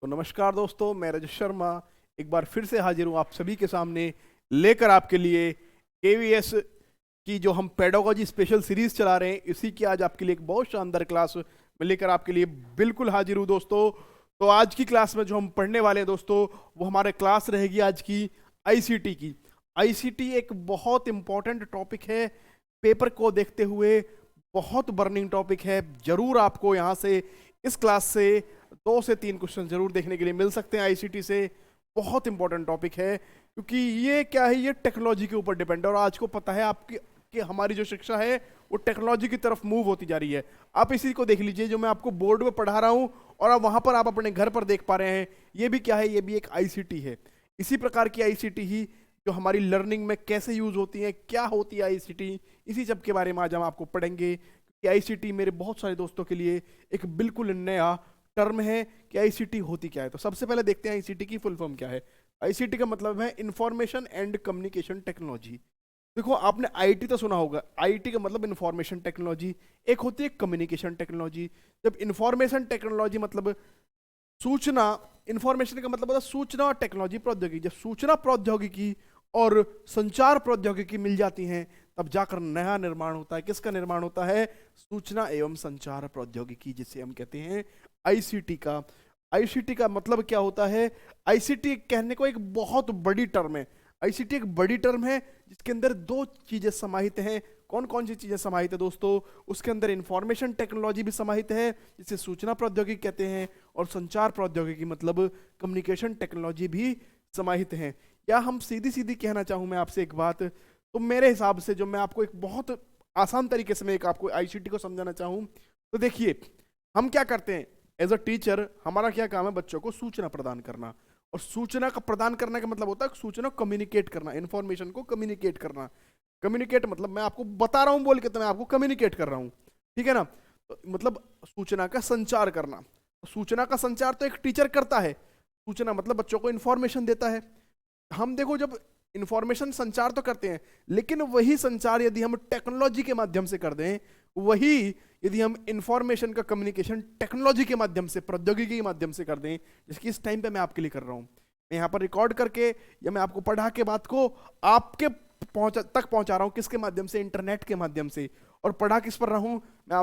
तो नमस्कार दोस्तों, मैं रजत शर्मा एक बार फिर से हाजिर हूँ आप सभी के सामने लेकर आपके लिए केवीएस की जो हम पेडागोजी स्पेशल सीरीज चला रहे हैं, इसी की आज आपके लिए एक बहुत शानदार क्लास में लेकर आपके लिए बिल्कुल हाजिर हूँ दोस्तों। तो आज की क्लास में जो हम पढ़ने वाले हैं दोस्तों, वो हमारे क्लास रहेगी आज की आईसीटी की। आईसीटी एक बहुत इंपॉर्टेंट टॉपिक है, पेपर को देखते हुए बहुत बर्निंग टॉपिक है। जरूर आपको यहाँ से इस क्लास से 2 से 3 क्वेश्चन जरूर देखने के लिए मिल सकते हैं आईसीटी से। बहुत इंपॉर्टेंट टॉपिक है क्योंकि ये क्या है, ये टेक्नोलॉजी के ऊपर डिपेंड है और आज को पता है आपकी कि हमारी जो शिक्षा है वो टेक्नोलॉजी की तरफ मूव होती जा रही है। आप इसी को देख लीजिए, जो मैं आपको बोर्ड में पढ़ा रहा हूँ और अब वहां पर आप अपने घर पर देख पा रहे हैं, ये भी क्या है, ये भी एक आईसीटी है। इसी प्रकार की आईसीटी ही जो हमारी लर्निंग में कैसे यूज होती है, क्या होती है आईसीटी, इसी सब के बारे में आज हम आपको पढ़ेंगे। कि आईसीटी मेरे बहुत सारे दोस्तों के लिए एक बिल्कुल नया टर्म है कि आईसीटी होती क्या है। तो सबसे पहले देखते हैं आईसीटी की फुल फॉर्म क्या है। आईसीटी का मतलब है इंफॉर्मेशन एंड कम्युनिकेशन टेक्नोलॉजी। देखो, आपने आईटी तो सुना होगा, आईटी का मतलब इंफॉर्मेशन टेक्नोलॉजी, एक होती है कम्युनिकेशन टेक्नोलॉजी। जब इंफॉर्मेशन टेक्नोलॉजी मतलब सूचना, इंफॉर्मेशन का मतलब होता है सूचना और टेक्नोलॉजी प्रौद्योगिकी। जब सूचना प्रौद्योगिकी और संचार प्रौद्योगिकी मिल जाती हैं तब जाकर नया निर्माण होता है। किसका निर्माण होता है? सूचना एवं संचार प्रौद्योगिकी, जिसे हम कहते हैं आईसीटी का। आईसीटी का मतलब क्या होता है? आईसीटी कहने को एक बहुत बड़ी टर्म है। आईसीटी एक बड़ी टर्म है जिसके अंदर 2 चीजें समाहित हैं। कौन कौन सी चीजें समाहित है दोस्तों? उसके अंदर इंफॉर्मेशन टेक्नोलॉजी भी समाहित है, जिसे सूचना प्रौद्योगिकी कहते हैं, और संचार प्रौद्योगिकी मतलब कम्युनिकेशन टेक्नोलॉजी भी समाहित है। या हम सीधी सीधी कहना चाहूं मैं आपसे एक बात, तो मेरे हिसाब से जो मैं आपको एक बहुत आसान तरीके से मैं एक आपको आईसीटी को समझाना चाहूं, तो देखिए, हम क्या करते हैं एज अ टीचर, हमारा क्या काम है? बच्चों को सूचना प्रदान करना। और सूचना का प्रदान करने का मतलब होता है सूचना को कम्युनिकेट करना, इंफॉर्मेशन को कम्युनिकेट करना। कम्युनिकेट मतलब मैं आपको बता रहा हूं बोल के, तो मैं आपको कम्युनिकेट कर रहा हूं, ठीक है ना? तो मतलब सूचना का संचार करना। सूचना का संचार तो एक टीचर करता है, सूचना मतलब बच्चों को इंफॉर्मेशन देता है। हम देखो, जब इंफॉर्मेशन संचार तो करते हैं, लेकिन वही संचार यदि हम टेक्नोलॉजी के माध्यम से कर दें, वही यदि हम इंफॉर्मेशन का कम्युनिकेशन टेक्नोलॉजी के माध्यम से, प्रौद्योगिकी के माध्यम से कर दें, जिसकी इस टाइम पे मैं आपके लिए कर रहा हूं, मैं यहाँ पर रिकॉर्ड करके या मैं आपको पढ़ा के बात को आपके तक पहुंचा रहा हूं, किसके माध्यम से? इंटरनेट के माध्यम से। और पढ़ा किस पर रहा हूं मैं?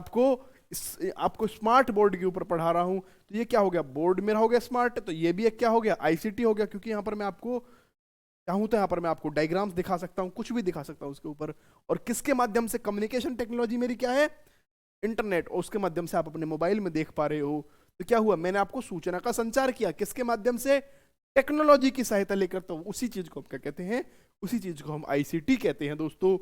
आपको स्मार्ट बोर्ड के ऊपर पढ़ा रहा हूं। तो ये क्या हो गया? बोर्ड मेरा हो गया स्मार्ट, तो ये भी एक क्या हो गया? आईसीटी हो गया, क्योंकि यहाँ पर मैं आपको चाहूं तो यहाँ पर मैं आपको डायग्राम्स दिखा सकता हूँ, कुछ भी दिखा सकता हूँ उसके ऊपर। और किसके माध्यम से? कम्युनिकेशन टेक्नोलॉजी मेरी क्या है? इंटरनेट, और उसके माध्यम से आप अपने मोबाइल में देख पा रहे हो। तो क्या हुआ? मैंने आपको सूचना का संचार किया, किसके माध्यम से? टेक्नोलॉजी की सहायता लेकर। तो उसी चीज को हम क्या कहते हैं? उसी चीज को हम आईसीटी कहते हैं दोस्तों।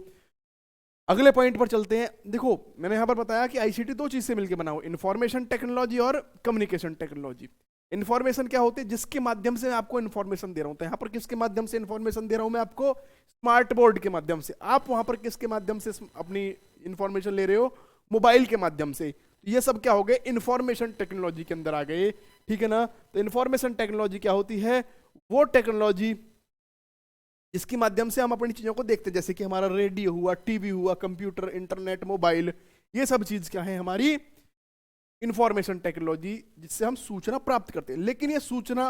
अगले पॉइंट पर चलते हैं। देखो, मैंने यहां पर बताया कि आईसीटी 2 चीज से मिलकर बना हुआ, इंफॉर्मेशन टेक्नोलॉजी और कम्युनिकेशन टेक्नोलॉजी। इन्फॉर्मेशन क्या होती है? जिसके माध्यम से मैं आपको इन्फॉर्मेशन दे रहा हूं। तो यहां पर किसके माध्यम से इन्फॉर्मेशन दे रहा हूं मैं आपको? स्मार्ट बोर्ड के माध्यम से। आप वहां पर किसके माध्यम से अपनी इंफॉर्मेशन ले रहे हो? मोबाइल के माध्यम से। तो ये सब क्या हो गए? इंफॉर्मेशन टेक्नोलॉजी के अंदर आ गए, ठीक है ना? तो इंफॉर्मेशन टेक्नोलॉजी क्या होती है? वो टेक्नोलॉजी जिसके माध्यम से हम अपनी चीजों को देखते हैं, जैसे कि हमारा रेडियो हुआ, टीवी हुआ, कंप्यूटर, इंटरनेट, मोबाइल, ये सब चीज क्या है? हमारी इंफॉर्मेशन टेक्नोलॉजी, जिससे हम सूचना प्राप्त करते हैं। लेकिन ये सूचना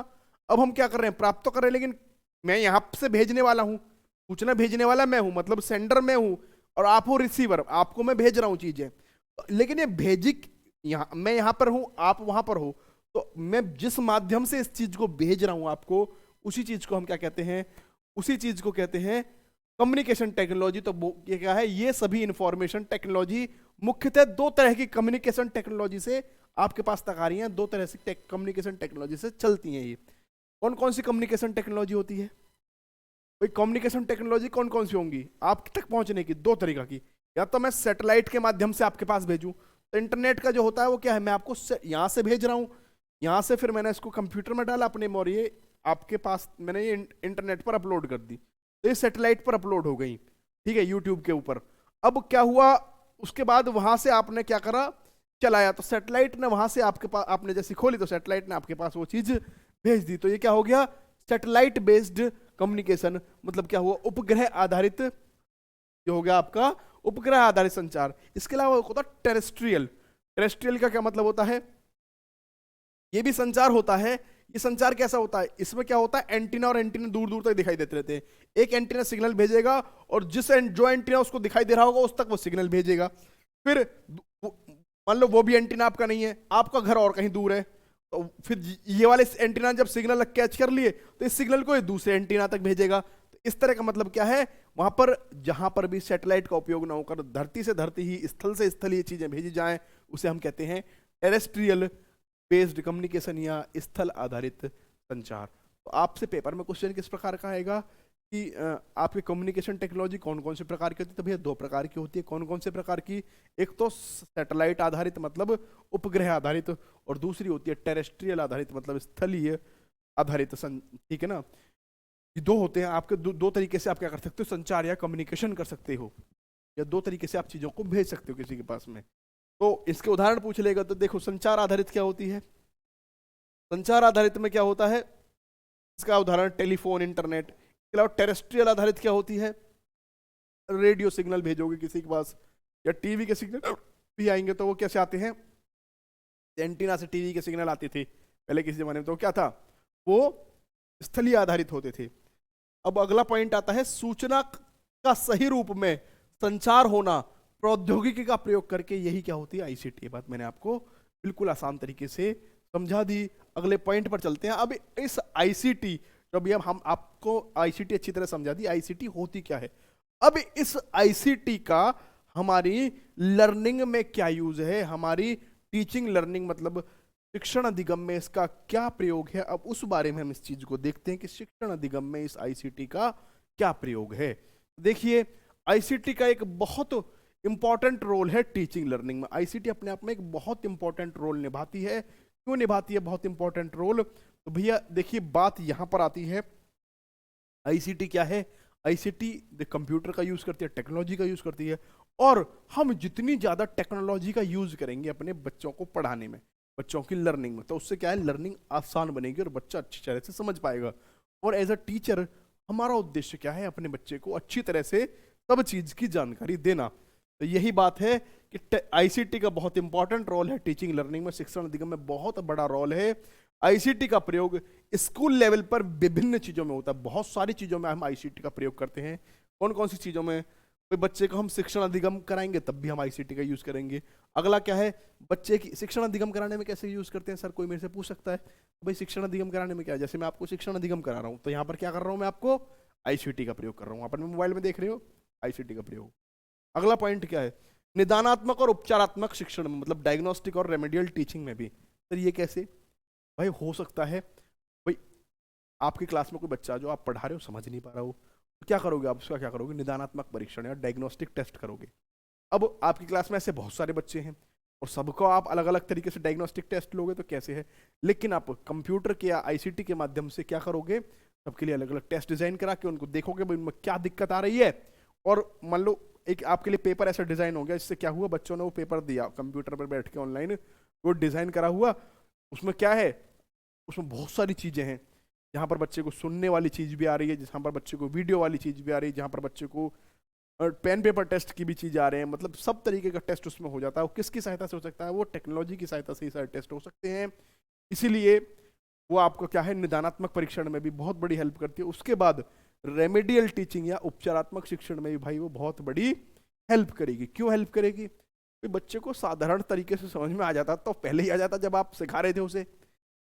अब हम क्या कर रहे हैं? प्राप्त तो कर रहे हैं, लेकिन मैं यहां से भेजने वाला हूं, सूचना भेजने वाला मैं हूं, मतलब सेंडर मैं हूं, और आप हो रिसीवर, आपको मैं भेज रहा हूं चीजें। लेकिन ये भेजिक, मैं यहां पर हूं, आप वहां पर हो, तो मैं जिस माध्यम से इस चीज को भेज रहा हूं आपको, उसी चीज को हम क्या कहते हैं? उसी चीज को कहते हैं कम्युनिकेशन टेक्नोलॉजी। तो ये क्या है? ये सभी इंफॉर्मेशन टेक्नोलॉजी मुख्यतः 2 तरह की कम्युनिकेशन टेक्नोलॉजी से आपके पास तक आ रही हैं, 2 तरह से कम्युनिकेशन टेक्नोलॉजी से चलती हैं। ये कौन कौन सी कम्युनिकेशन टेक्नोलॉजी होती है? भाई, कम्युनिकेशन टेक्नोलॉजी कौन कौन सी होंगी आप तक पहुंचने की? 2 तरीका की। या तो मैं सैटेलाइट के माध्यम से आपके पास भेजूं, तो इंटरनेट का जो होता है वो क्या है? मैं आपको यहां से भेज रहा हूं, यहां से फिर मैंने इसको कंप्यूटर में डाला अपने, और ये आपके पास मैंने ये इंटरनेट पर अपलोड कर दी, तो ये सैटेलाइट पर अपलोड हो गई, ठीक है, यूट्यूब के ऊपर। अब क्या हुआ? उसके बाद वहां से आपने क्या करा? चलाया, तो सैटेलाइट ने वहां से आपके पास, आपने जैसी खोली तो सैटेलाइट ने आपके पास वो चीज भेज दी। तो ये क्या हो गया? Satellite based communication. मतलब क्या हुआ? उपग्रह आधारित, जो हो गया आपका उपग्रह आधारित संचार। इसके अलावा होता है टेरेस्ट्रियल। टेरेस्ट्रियल का क्या मतलब होता है? ये भी संचार होता है, ये संचार कैसा होता है, इसमें क्या होता है, एंटीना और एंटीना दूर दूर तक दिखाई देते रहते हैं। एक एंटीना सिग्नल भेजेगा और जो एंटीना उसको दिखाई दे रहा होगा उस तक वो सिग्नल भेजेगा। फिर मान लो वो भी एंटीना आपका नहीं है, आपका घर और कहीं दूर है, तो फिर ये वाले एंटीना जब सिग्नल कैच कर लिए तो इस सिग्नल को दूसरे एंटीना तक भेजेगा। तो इस तरह का मतलब क्या है, वहां पर जहां पर भी सैटेलाइट का उपयोग ना होकर धरती से धरती ही, स्थल से स्थल ये चीजें भेजी जाएं, उसे हम कहते हैं टेरेस्ट्रियल बेस्ड कम्युनिकेशन या स्थल आधारित संचार। तो आपसे पेपर में क्वेश्चन किस प्रकार का आएगा कि आपकी कम्युनिकेशन टेक्नोलॉजी कौन कौन से प्रकार की होती है। तो भैया दो प्रकार की होती है। कौन कौन से प्रकार की, एक तो सैटेलाइट आधारित मतलब उपग्रह आधारित, और दूसरी होती है टेरेस्ट्रियल आधारित मतलब स्थलीय आधारित। ठीक है ना, ये दो होते हैं आपके। दो तरीके से आप क्या कर सकते हो, संचार या कम्युनिकेशन कर सकते हो, या दो तरीके से आप चीजों को भेज सकते हो किसी के पास में। तो इसके उदाहरण पूछ लेगा तो देखो, संचार आधारित क्या होती है। संचार आधारित में क्या होता है, इसका उदाहरण टेलीफोन, इंटरनेट। इसके अलावा टेरेस्ट्रियल आधारित क्या होती है, रेडियो सिग्नल भेजोगे किसी के पास, या टीवी के सिग्नल भी आएंगे। तो वो कैसे आते हैं, एंटीना से टीवी के सिग्नल आते थे पहले किसी जमाने में, तो क्या था, वो स्थलीय आधारित होते थे। अब अगला पॉइंट आता है, सूचना का सही रूप में संचार होना प्रौद्योगिकी का प्रयोग करके, यही क्या होती है, आईसीटी। बात मैंने आपको बिल्कुल आसान तरीके से समझा दी। अगले पॉइंट पर चलते हैं। अब इस आईसीटी, जब ये हम आपको आईसीटी अच्छी तरह समझा दी, आईसीटी होती क्या है। अब इस आईसीटी का हमारी लर्निंग में क्या यूज है, हमारी टीचिंग लर्निंग मतलब शिक्षण अधिगम में इसका क्या प्रयोग है। अब उस बारे में हम इस चीज को देखते हैं कि शिक्षण अधिगम में इस आईसीटी का क्या प्रयोग है। देखिए, आईसीटी का एक बहुत इंपॉर्टेंट रोल है टीचिंग लर्निंग में। आईसीटी अपने आप में एक बहुत इंपॉर्टेंट रोल निभाती है। क्यों निभाती है बहुत इंपॉर्टेंट रोल, तो भैया देखिए बात यहां पर आती है, आईसीटी क्या है। आईसीटी कंप्यूटर का यूज करती है, टेक्नोलॉजी का यूज करती है, और हम जितनी ज्यादा टेक्नोलॉजी का यूज करेंगे अपने बच्चों को पढ़ाने में, बच्चों की लर्निंग में, तो उससे क्या है, लर्निंग आसान बनेगी और बच्चा अच्छी तरह से समझ पाएगा। और एज अ टीचर हमारा उद्देश्य क्या है, अपने बच्चे को अच्छी तरह से सब चीज की जानकारी देना। तो यही बात है कि आईसीटी का बहुत इंपॉर्टेंट रोल है टीचिंग लर्निंग में, शिक्षण अधिगम में बहुत बड़ा रोल है। आईसीटी का प्रयोग स्कूल लेवल पर विभिन्न चीजों में होता है, बहुत सारी चीजों में हम आईसीटी का प्रयोग करते हैं। कौन कौन सी चीजों में, कोई बच्चे को हम शिक्षण अधिगम कराएंगे तब भी हम आईसीटी का यूज करेंगे। अगला क्या है, बच्चे की शिक्षण अधिगम कराने में कैसे यूज करते हैं सर, कोई मेरे से पूछ सकता है भाई शिक्षण अधिगम कराने में क्या है। जैसे मैं आपको शिक्षण अधिगम करा रहा हूँ, तो यहाँ पर क्या कर रहा हूँ, मैं आपको आईसीटी का प्रयोग कर रहा हूँ। अपन मोबाइल में देख रहे हो आईसीटी का प्रयोग। अगला पॉइंट क्या है, निदानात्मक और उपचारात्मक शिक्षण में मतलब डायग्नोस्टिक और रेमेडियल टीचिंग में भी। सर ये कैसे, भाई हो सकता है भाई आपकी क्लास में कोई बच्चा जो आप पढ़ा रहे हो समझ नहीं पा रहा हो, तो क्या करोगे आप, उसका क्या करोगे, निदानात्मक परीक्षण या डायग्नोस्टिक टेस्ट करोगे। अब आपकी क्लास में ऐसे बहुत सारे बच्चे हैं और सबको आप अलग अलग तरीके से डायग्नोस्टिक टेस्ट लोगे तो कैसे है, लेकिन आप कंप्यूटर के या आईसीटी के माध्यम से क्या करोगे, सबके लिए अलग अलग टेस्ट डिजाइन करा के उनको देखोगे भाई उनमें क्या दिक्कत आ रही है। और मान लो एक आपके लिए पेपर ऐसा डिजाइन हो गया, जिससे क्या हुआ, बच्चों ने वो पेपर दिया कंप्यूटर पर बैठ के ऑनलाइन, वो डिजाइन करा हुआ, उसमें क्या है, उसमें बहुत सारी चीजें हैं। जहाँ पर बच्चे को सुनने वाली चीज भी आ रही है, जहाँ पर बच्चे को वीडियो वाली चीज भी आ रही है, जहाँ पर बच्चे को पेन पेपर टेस्ट की भी चीज आ रहे हैं, मतलब सब तरीके का टेस्ट उसमें हो जाता है। वो किसकी सहायता से हो सकता है, वो टेक्नोलॉजी की सहायता से ही सारे टेस्ट हो सकते हैं। इसीलिए वो आपको क्या है, निदानात्मक परीक्षण में भी बहुत बड़ी हेल्प करती है। उसके बाद रेमेडियल टीचिंग या उपचारात्मक शिक्षण में भी भाई वो बहुत बड़ी हेल्प करेगी। क्यों हेल्प करेगी, बच्चे को साधारण तरीके से समझ में आ जाता तो पहले ही आ जाता जब आप सिखा रहे थे उसे।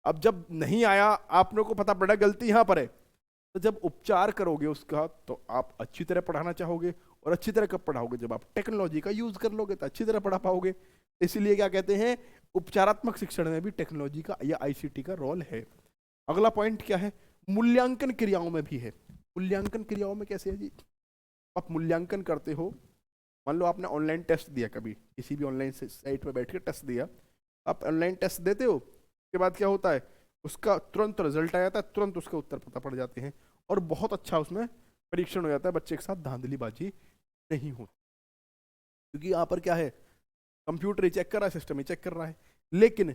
अब जब नहीं आया, आप लोगों को पता पड़ा गलती यहाँ पर है, तो जब उपचार करोगे उसका तो आप अच्छी तरह पढ़ाना चाहोगे, और अच्छी तरह कब पढ़ाओगे, जब आप टेक्नोलॉजी का यूज कर लोगे तो अच्छी तरह पढ़ा पाओगे। इसीलिए क्या कहते हैं, उपचारात्मक शिक्षण में भी टेक्नोलॉजी का या आईसीटी का रोल है। अगला पॉइंट क्या है, मूल्यांकन क्रियाओं में भी है। मूल्यांकन क्रियाओं में कैसे है जी, आप मूल्यांकन करते हो, मान लो आपने ऑनलाइन टेस्ट दिया, कभी किसी भी ऑनलाइन साइट पर बैठ के टेस्ट दिया, आप ऑनलाइन टेस्ट देते हो, उसके बाद क्या होता है, उसका तुरंत रिजल्ट आ जाता है, तुरंत उसके उत्तर पता पड़ जाते हैं, और बहुत अच्छा उसमें परीक्षण हो जाता है, बच्चे के साथ धांधलीबाजी नहीं होती। क्योंकि यहाँ पर क्या है, कंप्यूटर ही चेक कर रहा है, सिस्टम ही चेक कर रहा है। लेकिन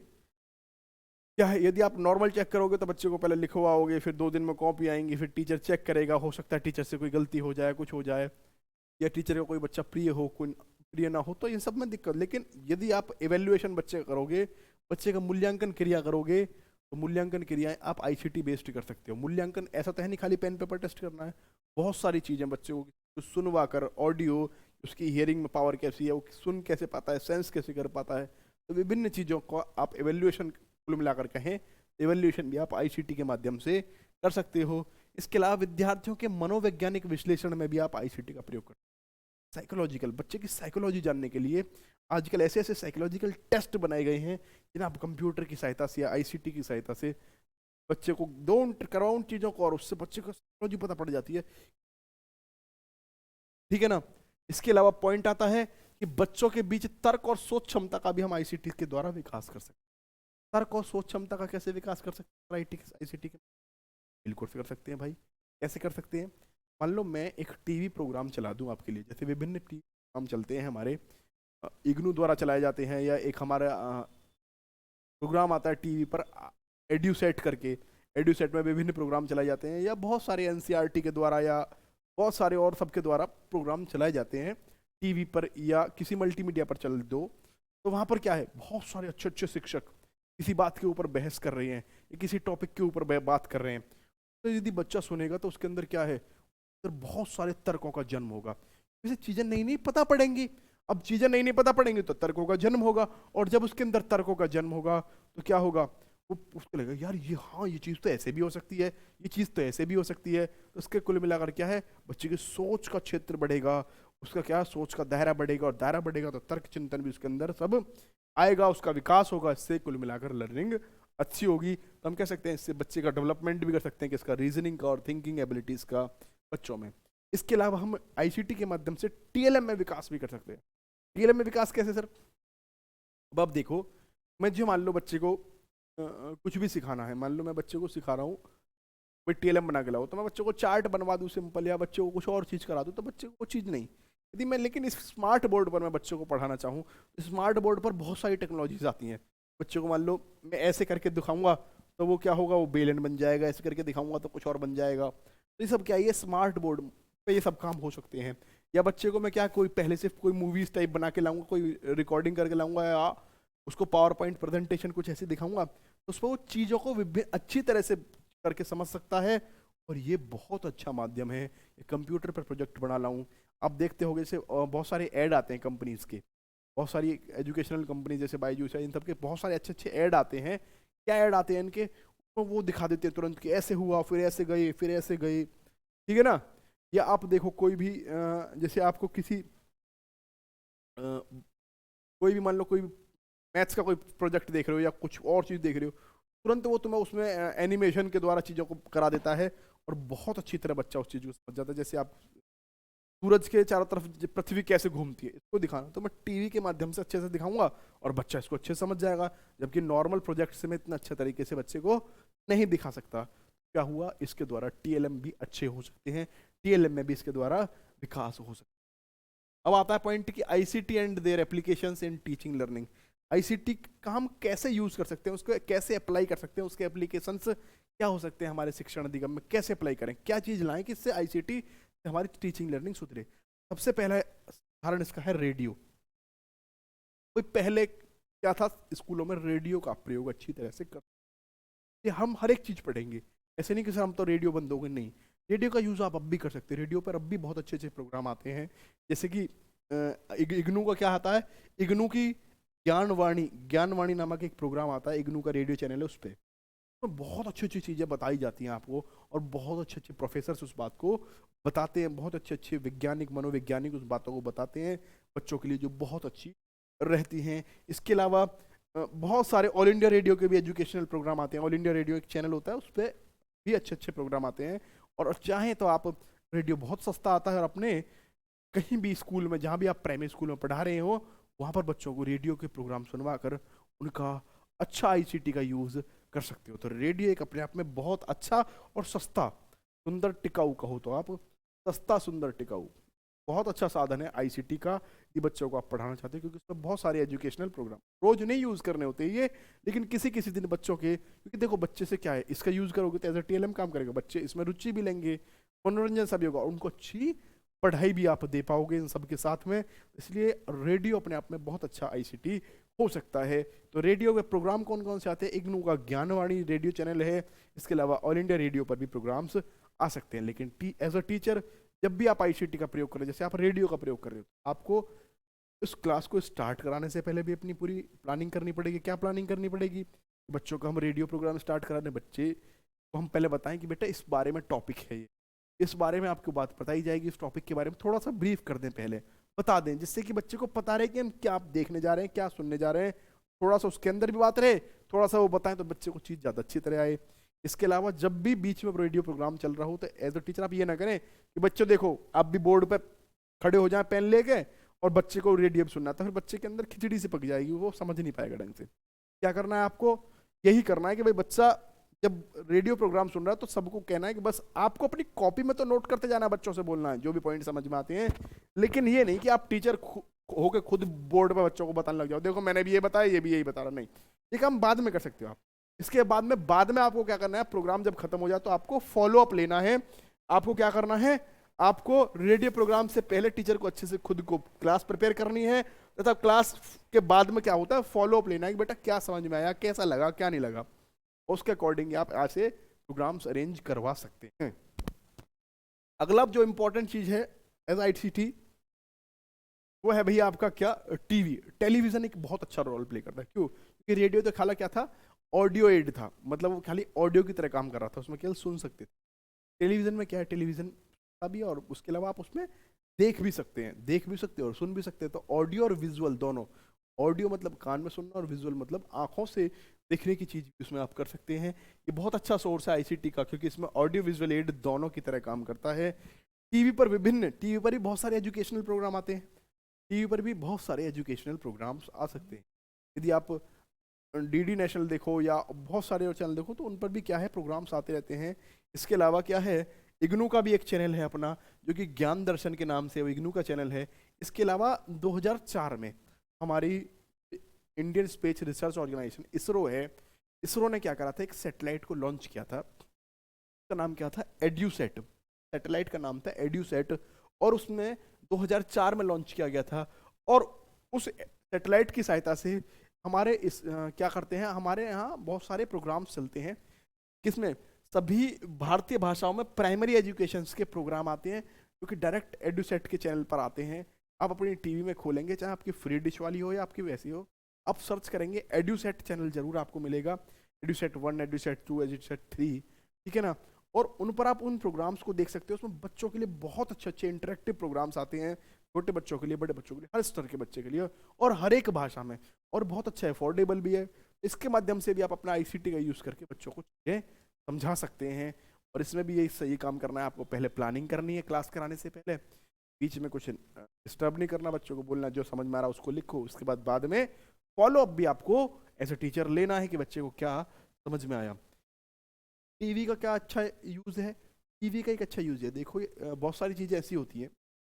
क्या है, यदि आप नॉर्मल चेक करोगे तो बच्चे को पहले लिखवाओगे, फिर 2 दिन में कॉपी आएंगी, फिर टीचर चेक करेगा, हो सकता है टीचर से कोई गलती हो जाए, कुछ हो जाए, या टीचर का कोई बच्चा प्रिय हो, कोई प्रिय ना हो, तो इन सब में दिक्कत। लेकिन यदि आप इवेल्युएशन बच्चे का करोगे, बच्चे का मूल्यांकन क्रिया करोगे, तो मूल्यांकन क्रियाएं आप आईसीटी बेस्ड कर सकते हो। मूल्यांकन ऐसा तो है नहीं खाली पेन पेपर टेस्ट करना है, बहुत सारी चीज़ें बच्चों को सुनवा कर, ऑडियो, उसकी हियरिंग में पावर कैसी है, वो सुन कैसे पाता है, सेंस कैसे कर पाता है, तो विभिन्न चीज़ों को आप एवेल्युएशन कुल मिलाकर कहें, एवेल्युएशन भी आप आईसीटी के माध्यम से कर सकते हो। इसके अलावा विद्यार्थियों के मनोवैज्ञानिक विश्लेषण में भी आप आईसीटी का प्रयोग कर सकते हो। साइकोलॉजिकल, बच्चे की साइकोलॉजी जानने के लिए आजकल ऐसे ऐसे साइकोलॉजिकल टेस्ट बनाए गए हैं जिन्हें आप कंप्यूटर की सहायता से या आईसीटी की सहायता से बच्चे को दो करवाओ उन चीज़ों को, और उससे बच्चे को साइकोलॉजी पता पड़ जाती है। ठीक है ना। इसके अलावा पॉइंट आता है कि बच्चों के बीच तर्क और सोच क्षमता का भी हम आईसीटी के द्वारा विकास कर सकते हैं। तर्क और सोच क्षमता का कैसे विकास कर सकते हैं आईसीटी के? बिल्कुल कर सकते हैं भाई। कैसे कर सकते हैं? मान लो मैं एक टीवी प्रोग्राम चला दूं आपके लिए, जैसे विभिन्न टीवी प्रोग्राम चलते हैं हमारे, इग्नू द्वारा चलाए जाते हैं, या एक हमारा प्रोग्राम आता है टीवी पर एड्यूसेट करके, एड्यूसेट में विभिन्न प्रोग्राम चलाए जाते हैं, या बहुत सारे एनसीईआरटी के द्वारा या बहुत सारे और सबके द्वारा प्रोग्राम चलाए जाते हैं टीवी पर या किसी मल्टीमीडिया पर चल दो। तो वहाँ पर क्या है, बहुत सारे अच्छे अच्छे शिक्षक किसी बात के ऊपर बहस कर रहे हैं या किसी टॉपिक के ऊपर बात कर रहे हैं, तो यदि बच्चा सुनेगा तो उसके अंदर क्या है, तो बहुत सारे तर्कों का जन्म होगा। जैसे चीज़ें नई नई पता पड़ेंगी, अब चीज़ें नई नई पता पड़ेंगी तो तर्कों का जन्म होगा, और जब उसके अंदर तर्कों का जन्म होगा तो क्या होगा, वो उसको लगेगा यार ये, हाँ ये चीज़ तो ऐसे भी हो सकती है, ये चीज़ तो ऐसे भी हो सकती है। तो उसके कुल मिलाकर क्या है, बच्चे की सोच का क्षेत्र बढ़ेगा, उसका क्या सोच का दायरा बढ़ेगा, और दायरा बढ़ेगा तो तर्क चिंतन भी उसके अंदर सब आएगा, उसका विकास होगा। इससे कुल मिलाकर लर्निंग अच्छी होगी। तो हम कह सकते हैं इससे बच्चे का डेवलपमेंट भी कर सकते हैं कि इसका रीजनिंग का और थिंकिंग एबिलिटीज का बच्चों में। इसके अलावा हम आईसीटी के माध्यम से टीएलएम में विकास भी कर सकते हैं। टीएलएम में विकास कैसे सर? अब आप देखो, मैं जो मान लो बच्चे को कुछ भी सिखाना है, मान लो मैं बच्चे को सिखा रहा हूँ कोई टीएलएम बना के लाओ, तो मैं बच्चे को चार्ट बनवा दूँ सिंपल, या बच्चे को कुछ और चीज़ करा दूँ, तो बच्चे को वो चीज़ नहीं। यदि मैं लेकिन इस स्मार्ट बोर्ड पर मैं बच्चों को पढ़ाना चाहूँ, स्मार्ट बोर्ड पर बहुत सारी टेक्नोलॉजीज आती हैं। बच्चों को मान लो मैं ऐसे करके दिखाऊंगा तो वो क्या होगा, वो बेलन बन जाएगा, ऐसे करके दिखाऊंगा तो कुछ और बन जाएगा। तो ये सब क्या है, ये स्मार्ट बोर्ड पे ये सब काम हो सकते हैं। या बच्चे को मैं क्या कोई पहले से कोई मूवीज टाइप बना के लाऊंगा, कोई रिकॉर्डिंग करके लाऊंगा, या उसको पावर पॉइंट प्रेजेंटेशन कुछ ऐसे दिखाऊंगा, तो उसको वो चीज़ों को अच्छी तरह से करके समझ सकता है। और ये बहुत अच्छा माध्यम है। कंप्यूटर पर प्रोजेक्ट बना लाऊं, आप देखते होंगे जैसे बहुत सारे ऐड आते हैं कंपनीज के, बहुत सारी एजुकेशनल कंपनी जैसे बायजूस है, इन सब के बहुत सारे अच्छे अच्छे ऐड आते हैं। क्या ऐड आते हैं इनके, तो वो दिखा देते हैं तुरंत कि ऐसे हुआ, फिर ऐसे गए, फिर ऐसे गए। ठीक है ना। या आप देखो कोई भी जैसे आपको किसी कोई भी मान लो कोई मैथ्स का कोई प्रोजेक्ट देख रहे हो या कुछ और चीज़ देख रहे हो, तुरंत वो तुम्हें उसमें एनिमेशन के द्वारा चीज़ों को करा देता है, और बहुत अच्छी तरह बच्चा उस चीज़ को समझ जाता है। जैसे आप सूरज के चारों तरफ पृथ्वी कैसे घूमती है, इसको दिखाना तो मैं टीवी के माध्यम से अच्छे से दिखाऊंगा, और बच्चा इसको अच्छे से समझ जाएगा। जबकि नॉर्मल प्रोजेक्ट से मैं इतना अच्छे तरीके से बच्चे को नहीं दिखा सकता। क्या हुआ, इसके द्वारा टीएलएम भी अच्छे हो सकते हैं, टीएलएम में भी इसके द्वारा विकास हो सकता है। अब आता है पॉइंट कि ICT and their applications in teaching learning. ICT का हम कैसे यूज कर सकते हैं, उसको कैसे अप्लाई कर सकते हैं, उसके एप्लीकेशंस क्या हो सकते हैं हमारे शिक्षण अधिगम में, कैसे अप्लाई करें, क्या चीज लाएं कि इससे आईसीटी हमारी टीचिंग लर्निंग सुधरे। सबसे पहला उदाहरण इसका है रेडियो। कोई पहले क्या था, स्कूलों में रेडियो का प्रयोग अच्छी तरह से कर, ये हम हर एक चीज पढ़ेंगे, ऐसे नहीं कि सर हम तो रेडियो बंद हो गए, नहीं, रेडियो का यूज आप अब भी कर सकते हैं। रेडियो पर अब भी बहुत अच्छे अच्छे प्रोग्राम आते हैं, जैसे कि इग्नू का क्या आता है, इग्नू की ज्ञानवाणी नामक एक प्रोग्राम आता है, इग्नू का रेडियो चैनल है, उस पर तो बहुत अच्छी अच्छी चीज़ें बताई जाती हैं आपको, और बहुत अच्छे अच्छे प्रोफेसर उस बात को बताते हैं, बहुत अच्छे अच्छे वैज्ञानिक मनोवैज्ञानिक उस बातों को बताते हैं बच्चों के लिए, जो बहुत अच्छी रहती हैं। इसके अलावा बहुत सारे ऑल इंडिया रेडियो के भी एजुकेशनल प्रोग्राम आते हैं। ऑल इंडिया रेडियो एक चैनल होता है, उस पर भी अच्छे अच्छे प्रोग्राम आते हैं। और चाहें तो आप, रेडियो बहुत सस्ता आता है, और अपने कहीं भी स्कूल में, जहाँ भी आप प्राइमरी स्कूल में पढ़ा रहे हो, वहाँ पर बच्चों को रेडियो के प्रोग्राम सुनवा कर उनका अच्छा आईसीटी का यूज़ कर सकते हो। तो रेडियो एक अपने आप में बहुत अच्छा और सस्ता, सुंदर, टिकाऊ कहो तो आप, सस्ता सुंदर टिकाऊ बहुत अच्छा साधन है आईसीटी का, ये बच्चों को आप पढ़ाना चाहते हो, क्योंकि उसमें बहुत सारे एजुकेशनल प्रोग्राम रोज नहीं यूज करने होते ये, लेकिन किसी किसी दिन बच्चों के, क्योंकि देखो बच्चे से क्या है, इसका यूज करोगे तो एज ए टीएलएम काम करेगा, बच्चे इसमें रुचि भी लेंगे, मनोरंजन सभी होगा, उनको अच्छी पढ़ाई भी आप दे पाओगे इन सब के साथ में। इसलिए रेडियो अपने आप में बहुत अच्छा आईसीटी हो सकता है। तो रेडियो में प्रोग्राम कौन कौन से आते हैं? इग्नू का ज्ञानवाणी रेडियो चैनल है, इसके अलावा ऑल इंडिया रेडियो पर भी प्रोग्राम्स आ सकते हैं। लेकिन एज अ टीचर जब भी आप आईसीटी का प्रयोग करें, जैसे आप रेडियो का प्रयोग कर रहे हो, आपको उस क्लास को स्टार्ट कराने से पहले भी अपनी पूरी प्लानिंग करनी पड़ेगी। क्या प्लानिंग करनी पड़ेगी? बच्चों को हम रेडियो प्रोग्राम स्टार्ट कराने, बच्चे को हम पहले बताएं कि बेटा इस बारे में टॉपिक है ये, इस बारे में आपको बात बताई जाएगी, इस टॉपिक के बारे में थोड़ा सा ब्रीफ कर दें, पहले बता दें, जिससे कि बच्चे को पता रहे कि हम क्या देखने जा रहे हैं, क्या सुनने जा रहे हैं। थोड़ा सा उसके अंदर भी बात रहे, थोड़ा सा वो बताएं, तो बच्चे को चीज़ ज़्यादा अच्छी तरह आए। इसके अलावा जब भी बीच में रेडियो प्रोग्राम चल रहा हो, तो एज अ टीचर आप ये ना करें कि बच्चों देखो आप भी बोर्ड पर खड़े हो जाएं पेन लेके और बच्चे को रेडियो सुनना, तो फिर बच्चे के अंदर खिचड़ी से पक जाएगी, वो समझ नहीं पाएगा ढंग से। क्या करना है आपको? यही करना है कि भाई बच्चा जब रेडियो प्रोग्राम सुन रहा है तो सबको कहना है कि बस आपको अपनी कॉपी में तो नोट करते जाना है, बच्चों से बोलना है जो भी पॉइंट समझ में आते हैं, लेकिन ये नहीं कि आप टीचर होके खुद बोर्ड पे बच्चों को बताने लग जाओ, देखो मैंने भी ये बताया, ये भी यही बता रहा। नहीं, ये काम बाद में कर सकते हो आप। इसके बाद में आपको क्या करना है, प्रोग्राम जब खत्म हो जाए तो आपको फॉलो अप लेना है। आपको क्या करना है? आपको रेडियो प्रोग्राम से पहले टीचर को अच्छे से खुद को क्लास प्रिपेयर करनी है, तथा क्लास के बाद में क्या होता है, फॉलो अप लेना है कि बेटा क्या समझ में आया, कैसा लगा, क्या नहीं लगा। उसके अकॉर्डिंग आप ऐसे प्रोग्राम्स अरेंज करवा सकते हैं। अगला जो इंपॉर्टेंट चीज है एज आईसीटी, वो है भैया आपका क्या? टीवी। टेलीविजन एक बहुत अच्छा रोल प्ले करता है। क्यों? क्योंकि रेडियो तो खाली क्या था, ऑडियो एड था, मतलब वो खाली ऑडियो की तरह काम कर रहा था, उसमें केवल सुन सकते थे। टेलीविजन में क्या है, टेलीविजन का भी और उसके अलावा आप उसमें देख भी सकते हैं, देख भी सकते हैं और सुन भी सकते हैं। तो ऑडियो और विजुअल दोनों, ऑडियो मतलब कान में सुनना और विजुअल मतलब आंखों से देखने की चीज उसमें आप कर सकते हैं। ये बहुत अच्छा सोर्स है आईसीटी का, क्योंकि इसमें ऑडियो विजुअल एड दोनों की तरह काम करता है। टीवी पर भी बहुत सारे एजुकेशनल प्रोग्राम आते हैं, टीवी पर भी बहुत सारे एजुकेशनल प्रोग्राम्स आ सकते हैं। यदि आप डीडी नेशनल देखो या बहुत सारे और चैनल देखो, तो उन पर भी क्या है, प्रोग्राम्स आते रहते हैं। इसके अलावा क्या है, इग्नू का भी एक चैनल है अपना, जो कि ज्ञान दर्शन के नाम से वो इग्नू का चैनल है। इसके अलावा 2004 में हमारी Indian Space Research Organisation ISRO है, इसरो ने क्या करा था, एक सैटेलाइट को लॉन्च किया था। उसका नाम क्या था? एड्यूसेट। सैटेलाइट का नाम था एड्यूसेट, और उसमें 2004 में लॉन्च किया गया था। और उस सैटेलाइट की सहायता से हमारे क्या करते हैं, हमारे यहाँ बहुत सारे प्रोग्राम्स चलते हैं, किसमें? सभी भारतीय भाषाओं में प्राइमरी एजुकेशन के प्रोग्राम आते हैं, जो कि डायरेक्ट एडुसेट के चैनल पर आते हैं। आप अपनी टीवी में खोलेंगे, चाहे आपकी फ्री डिश वाली हो या आपकी वैसी हो, आप सर्च करेंगे एडुसेट चैनल जरूर आपको मिलेगा। एडुसेट 1, एडुसेट 2, एडुसेट 3, ठीक है ना। और उन पर आप उन प्रोग्राम्स को देख सकते हो। उसमें बच्चों के लिए बहुत अच्छे अच्छे इंटरेक्टिव प्रोग्राम्स आते हैं, छोटे बच्चों के लिए, बड़े बच्चों के लिए, हर स्तर के बच्चे के लिए, और हर एक भाषा में, और बहुत अच्छा अफोर्डेबल भी है। इसके माध्यम से भी आप अपना आईसीटी का यूज़ करके बच्चों को चीज़ें समझा सकते हैं। और इसमें भी यही सही काम करना है, आपको पहले प्लानिंग करनी है क्लास कराने से पहले, बीच में कुछ डिस्टर्ब नहीं करना, बच्चों को बोलना जो समझ में आ रहा है उसको लिखो। उसके बाद में फॉलो अप भी आपको एज ए टीचर लेना है कि बच्चे को क्या समझ में आया। टीवी का क्या अच्छा यूज़ है? टीवी का एक अच्छा यूज़ है, देखो बहुत सारी चीज़ें ऐसी होती हैं,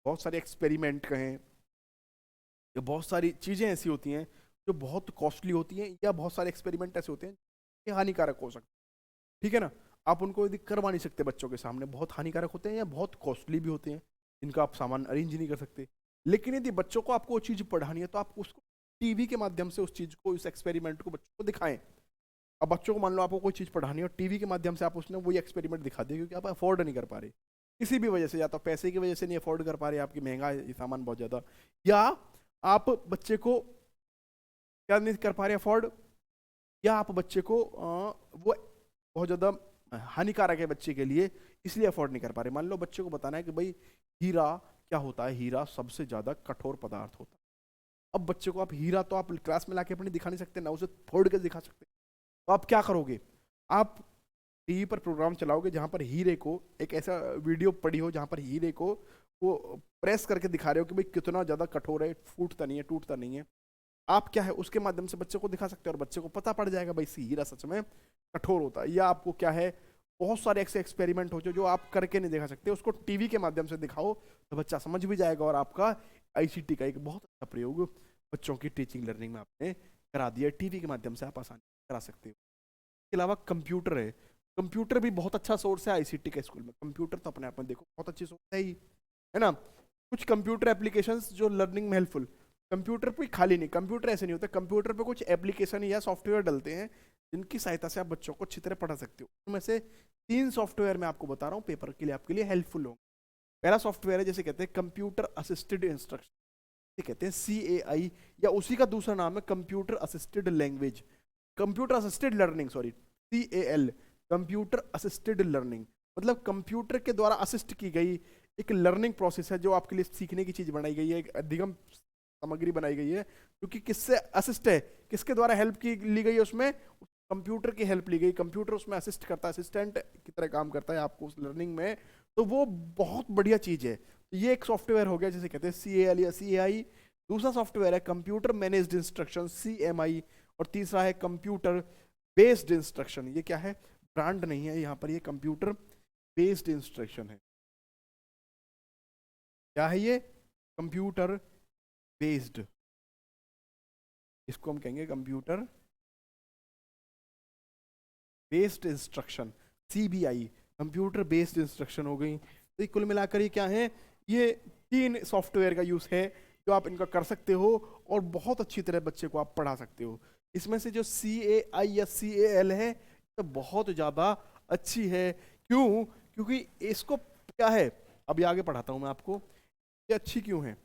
बहुत सारे एक्सपेरिमेंट कहें या बहुत सारी चीज़ें ऐसी होती हैं जो बहुत कॉस्टली होती हैं, या बहुत सारे एक्सपेरिमेंट ऐसे होते हैं कि हानिकारक हो सकते हैं, ठीक है ना। आप उनको यदि करवा नहीं सकते बच्चों के सामने, बहुत हानिकारक होते हैं या बहुत कॉस्टली भी होते हैं, जिनका आप सामान अरेंज नहीं कर सकते। लेकिन यदि बच्चों को आपको वो चीज़ पढ़ानी है, तो आप उसको टीवी के माध्यम से उस चीज़ को, इस एक्सपेरिमेंट को बच्चों को दिखाएं। अब बच्चों को मान लो आपको कोई चीज़ पढ़ानी है और टीवी के माध्यम से आप उसने वही एक्सपेरिमेंट दिखा दिया, क्योंकि आप अफोर्ड नहीं कर पा रहे किसी भी वजह से, या तो पैसे की वजह से नहीं अफोर्ड कर पा रहे, आपकी महंगा है ये सामान बहुत ज़्यादा, या आप बच्चे को क्या नहीं कर पा रहे अफोर्ड, या आप बच्चे को वो बहुत ज़्यादा हानिकारक है बच्चे के लिए, इसलिए अफोर्ड नहीं कर पा रहे। मान लो बच्चे को बताना है कि भाई हीरा क्या होता है, हीरा सबसे ज़्यादा कठोर पदार्थ होता है। अब बच्चे को आप हीरा तो आप क्लास में लाके अपने दिखा नहीं सकते ना, उसे फोड़ के दिखा सकते। तो आप क्या करोगे? आप टीवी पर प्रोग्राम चलाओगे जहां पर हीरे को, एक ऐसा वीडियो पड़ी हो जहां पर हीरे को वो प्रेस करके दिखा रहे हो कि भाई कितना ज़्यादा कठोर है, फूटता नहीं है, टूटता नहीं है। आप क्या है उसके माध्यम से बच्चे को दिखा सकते हो, और बच्चे को पता पड़ जाएगा भाई हीरा सच में कठोर होता है। या आपको क्या है, बहुत सारे ऐसे एक्सपेरिमेंट हो जो आप करके नहीं दिखा सकते, उसको टीवी के माध्यम से दिखाओ तो बच्चा समझ भी जाएगा, और आपका आईसीटी का एक बहुत अच्छा प्रयोग बच्चों की टीचिंग लर्निंग में आपने करा दिया। टीवी के माध्यम से आप आसानी करा सकते हो। इसके अलावा कंप्यूटर है, कंप्यूटर भी बहुत अच्छा सोर्स है आईसीटी के स्कूल में। कंप्यूटर तो अपने आप में देखो बहुत अच्छी सोर्स है ही, है ना। कुछ कंप्यूटर एप्लीकेशंस जो लर्निंग में हेल्पफुल, कंप्यूटर पे खाली नहीं, कंप्यूटर ऐसे नहीं होता, कंप्यूटर पे कुछ एप्लीकेशन या सॉफ्टवेयर डलते हैं जिनकी सहायता से आप बच्चों को अच्छी तरह पढ़ा सकते हो। उनमें से 3 सॉफ्टवेयर मैं आपको बता रहा हूँ पेपर के लिए, आपके लिए हेल्पफुल होंगे। पहला सॉफ्टवेयर है जिसे कहते हैं कंप्यूटर असिस्टेड इंस्ट्रक्शन, कहते हैं CAI, या उसी का दूसरा नाम है computer assisted language, computer assisted learning, sorry CAL, computer assisted learning. मतलब कंप्यूटर के द्वारा असिस्ट की गई एक लर्निंग प्रोसेस है, जो आपके लिए सीखने की चीज बनाई गई है, एक अधिगम सामग्री बनाई गई है, क्योंकि किससे असिस्ट है, किसके द्वारा हेल्प की ली गई है, उसमें कंप्यूटर की हेल्प ली गई, कंप्यूटर उसमें असिस्ट करता है, असिस्टेंट की तरह काम करता है आपको उस लर्निंग में, तो वो बहुत बढ़िया चीज है। तो ये एक सॉफ्टवेयर हो गया जिसे कहते हैं CAL या CAI। दूसरा सॉफ्टवेयर है कंप्यूटर मैनेज्ड इंस्ट्रक्शन, CMI। और तीसरा है कंप्यूटर बेस्ड इंस्ट्रक्शन। ये क्या है, ब्रांड नहीं है यहाँ पर, ये कंप्यूटर बेस्ड इंस्ट्रक्शन है। क्या है ये, कंप्यूटर बेस्ड, इसको हम कहेंगे computer based instruction, CBI, computer based instruction हो गई। तो कुल मिलाकर ये क्या है, ये 3 सॉफ्टवेयर का यूज है जो आप इनका कर सकते हो और बहुत अच्छी तरह बच्चे को आप पढ़ा सकते हो। इसमें से जो CAI या CAL है तो बहुत ज़्यादा अच्छी है। क्यों, क्योंकि इसको क्या है, अभी आगे पढ़ाता हूं मैं आपको, ये अच्छी क्यों है।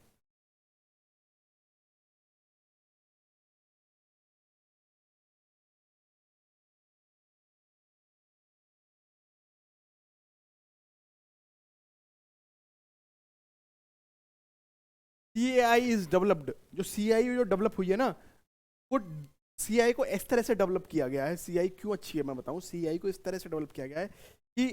CAI इज डेवलप्ड, जो CAI जो डेवलप हुई है ना, वो CAI को इस तरह से डेवलप किया गया है। CAI क्यों अच्छी है मैं बताऊं, CAI को इस तरह से डेवलप किया गया है कि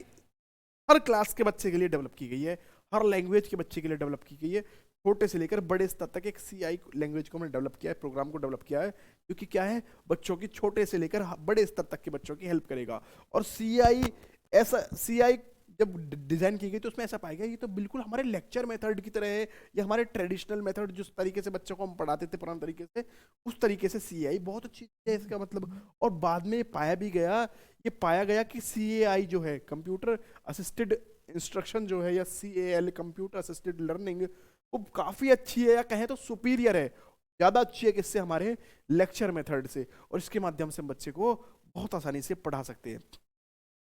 हर क्लास के बच्चे के लिए डेवलप की गई है, हर लैंग्वेज के बच्चे के लिए डेवलप की गई है। छोटे से लेकर बड़े स्तर तक एक CAI लैंग्वेज को हमने डेवलप किया है, प्रोग्राम को डेवलप किया है, क्योंकि क्या है, बच्चों की छोटे से लेकर बड़े स्तर तक के बच्चों की हेल्प करेगा। और CAI ऐसा, CAI जब डिजाइन की गई तो उसमें ऐसा पाया गया ये तो बिल्कुल हमारे लेक्चर मेथड की तरह है, या हमारे ट्रेडिशनल मेथड जिस तरीके से बच्चों को हम पढ़ाते थे पुराने तरीके से, उस तरीके से CAI बहुत अच्छी है इसका मतलब। और बाद में ये पाया भी गया, ये पाया गया कि CAI जो है कंप्यूटर असिस्टेड इंस्ट्रक्शन जो है, या CAL कंप्यूटर असिस्टेड लर्निंग, वो काफी अच्छी है, या कहें तो सुपीरियर है, ज्यादा अच्छी है किससे, हमारे लेक्चर मेथड से। और इसके माध्यम से हम बच्चे को बहुत आसानी से पढ़ा सकते हैं।